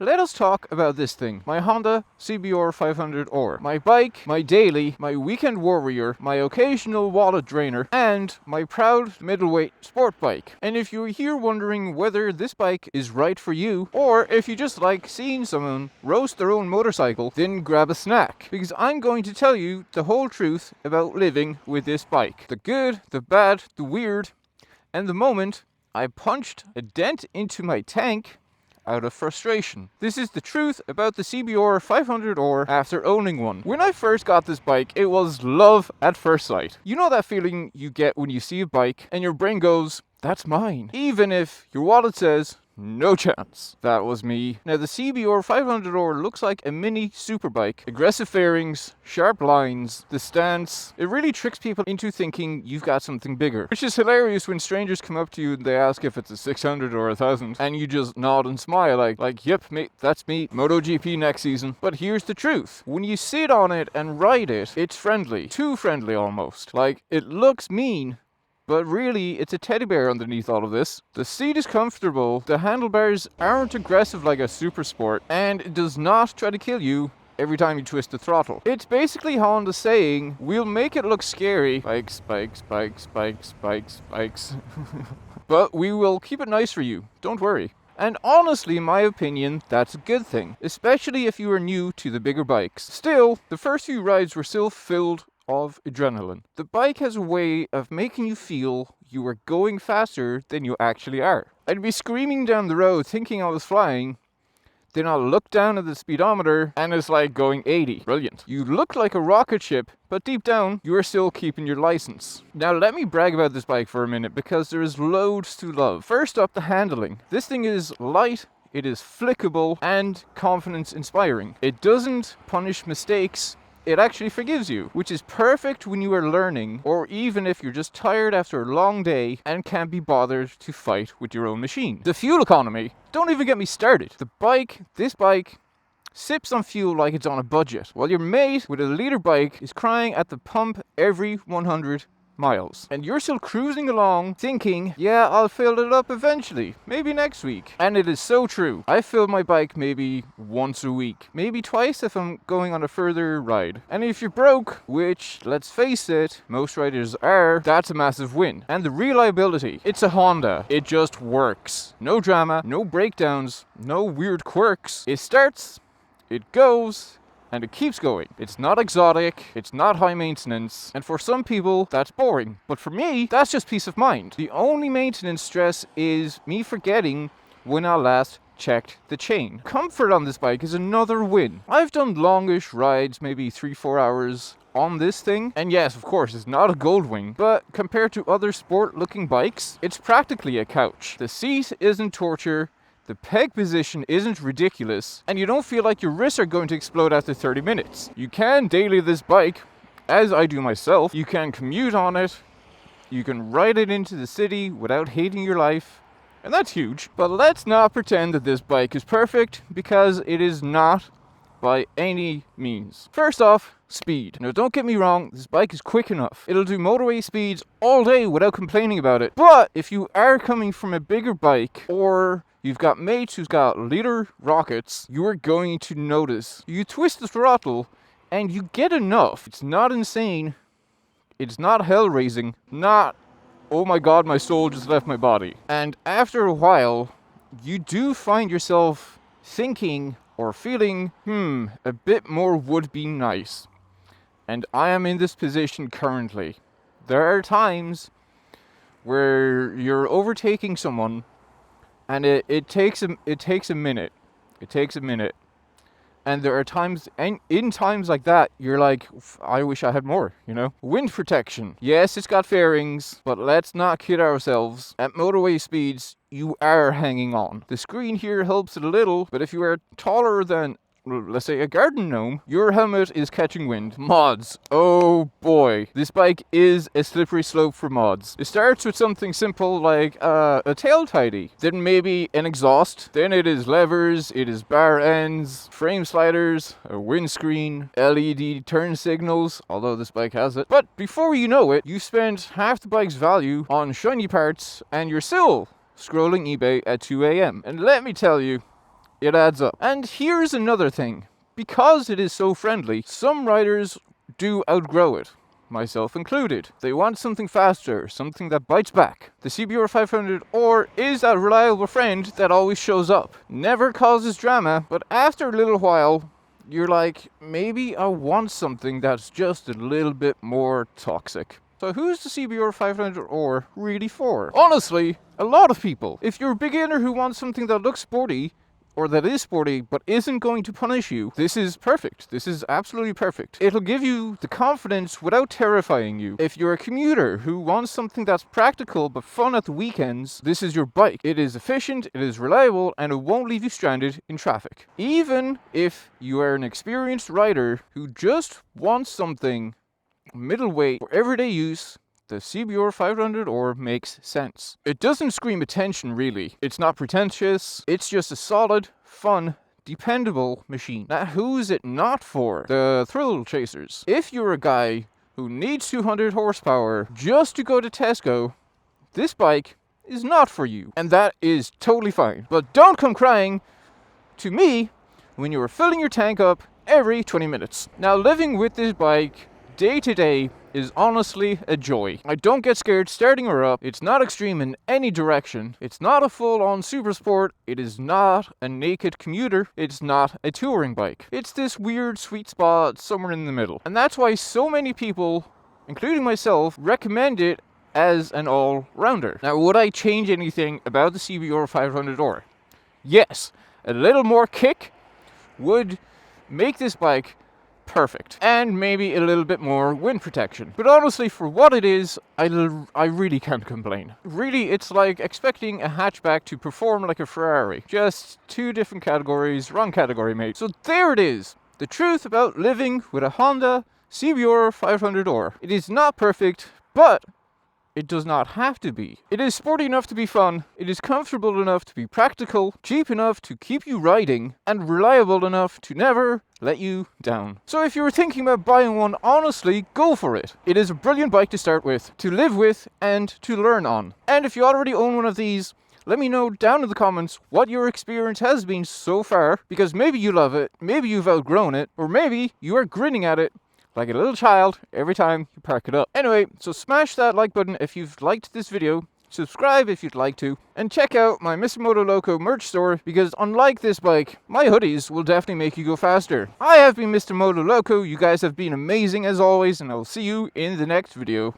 let us talk about this thing. My Honda CBR500R. My bike, my daily, my weekend warrior, my occasional wallet drainer, and my proud middleweight sport bike. And if you're here wondering whether this bike is right for you, or if you just like seeing someone roast their own motorcycle, then grab a snack. Because I'm going to tell you the whole truth about living with this bike. The good, the bad, the weird, and the moment I punched a dent into my tank out of frustration. This is the truth about the CBR500R after owning one. When I first got this bike, it was love at first sight. You know that feeling you get when you see a bike and your brain goes, that's mine. Even if your wallet says, no chance. That was me. Now the CBR500R looks like a mini superbike. Aggressive fairings, sharp lines, the stance. It really tricks people into thinking you've got something bigger. Which is hilarious when strangers come up to you and they ask if it's a 600 or a 1000 and you just nod and smile like yep mate, that's me. MotoGP next season. But here's the truth. When you sit on it and ride it, it's friendly. Too friendly almost. Like it looks mean, but really, it's a teddy bear underneath all of this. The seat is comfortable, the handlebars aren't aggressive like a super sport, and it does not try to kill you every time you twist the throttle. It's basically Honda saying, we'll make it look scary. Bikes, bikes, bikes, bikes, bikes, bikes. But we will keep it nice for you, don't worry. And honestly, in my opinion, that's a good thing. Especially if you are new to the bigger bikes. Still, the first few rides were still filled of adrenaline. The bike has a way of making you feel you are going faster than you actually are. I'd be screaming down the road thinking I was flying, then I'll look down at the speedometer and it's like going 80. Brilliant. You look like a rocket ship, but deep down, you are still keeping your license. Now let me brag about this bike for a minute because there is loads to love. First up, the handling. This thing is light, it is flickable, and confidence inspiring. It doesn't punish mistakes. It actually forgives you, which is perfect when you are learning, or even if you're just tired after a long day and can't be bothered to fight with your own machine. The fuel economy, don't even get me started. This bike, sips on fuel like it's on a budget, while your mate with a liter bike is crying at the pump every 100 miles. And you're still cruising along thinking, yeah, I'll fill it up eventually, maybe next week. And it is so true. I fill my bike maybe once a week, maybe twice if I'm going on a further ride. And if you're broke, which let's face it, most riders are, that's a massive win. And the reliability, it's a Honda. It just works. No drama, no breakdowns, no weird quirks. It starts, it goes, and it keeps going. It's not exotic, it's not high maintenance, and for some people, that's boring. But for me, that's just peace of mind. The only maintenance stress is me forgetting when I last checked the chain. Comfort on this bike is another win. I've done longish rides, maybe 3-4 hours on this thing, and yes, of course, it's not a Goldwing, but compared to other sport-looking bikes, it's practically a couch. The seat isn't torture, the peg position isn't ridiculous, and you don't feel like your wrists are going to explode after 30 minutes. You can daily this bike, as I do myself. You can commute on it, you can ride it into the city without hating your life, and that's huge. But let's not pretend that this bike is perfect, because it is not by any means. First off, speed. Now don't get me wrong, this bike is quick enough. It'll do motorway speeds all day without complaining about it. But if you are coming from a bigger bike, or you've got mates who's got liter rockets, you are going to notice. You twist the throttle and you get enough. It's not insane. It's not hell-raising. Not, oh my god, my soul just left my body. And after a while, you do find yourself thinking or feeling, a bit more would be nice. And I am in this position currently. There are times where you're overtaking someone and it takes a minute. It takes a minute. And there are times, and in times like that, you're like, I wish I had more, you know? Wind protection. Yes, it's got fairings, but let's not kid ourselves. At motorway speeds, you are hanging on. The screen here helps it a little, but if you are taller than, let's say, a garden gnome, your helmet is catching wind. Mods. Oh boy. This bike is a slippery slope for mods. It starts with something simple like a tail tidy. Then maybe an exhaust. Then it is levers, it is bar ends, frame sliders, a windscreen, LED turn signals, although this bike has it. But before you know it, you spent half the bike's value on shiny parts and you're still scrolling eBay at 2 a.m. And let me tell you, it adds up. And here's another thing. Because it is so friendly, some riders do outgrow it, myself included. They want something faster, something that bites back. The CBR500R is that reliable friend that always shows up, never causes drama, but after a little while, you're like, maybe I want something that's just a little bit more toxic. So who's the CBR500R really for? Honestly, a lot of people. If you're a beginner who wants something that looks sporty, or that is sporty but isn't going to punish you, this is perfect. This is absolutely perfect. It'll give you the confidence without terrifying you. If you're a commuter who wants something that's practical but fun at the weekends, this is your bike. It is efficient, it is reliable, and it won't leave you stranded in traffic. Even if you are an experienced rider who just wants something middleweight for everyday use, the CBR500R makes sense. It doesn't scream attention really. It's not pretentious. It's just a solid, fun, dependable machine. Now who's it not for? The thrill chasers. If you're a guy who needs 200 horsepower just to go to Tesco, this bike is not for you. And that is totally fine. But don't come crying to me when you are filling your tank up every 20 minutes. Now living with this bike day to day is honestly a joy. I don't get scared starting her up. It's not extreme in any direction. It's not a full-on super sport. It is not a naked commuter. It's not a touring bike. It's this weird sweet spot somewhere in the middle. And that's why so many people, including myself, recommend it as an all-rounder. Now, would I change anything about the CBR500R? Yes, a little more kick would make this bike perfect, and maybe a little bit more wind protection. But honestly, for what it is, I really can't complain. Really, it's like expecting a hatchback to perform like a Ferrari. Just two different categories, wrong category, mate. So there it is, the truth about living with a Honda CBR500R. It is not perfect, but it does not have to be. It is sporty enough to be fun, it is comfortable enough to be practical, cheap enough to keep you riding, and reliable enough to never let you down. So if you were thinking about buying one, honestly, go for it. It is a brilliant bike to start with, to live with, and to learn on. And if you already own one of these, let me know down in the comments what your experience has been so far, because maybe you love it, maybe you've outgrown it, or maybe you are grinning at it like a little child every time you park it up. Anyway, so smash that like button if you've liked this video, subscribe if you'd like to, and check out my Mr. Moto Loco merch store, because unlike this bike, my hoodies will definitely make you go faster. I have been Mr. Moto Loco, you guys have been amazing as always, and I'll see you in the next video.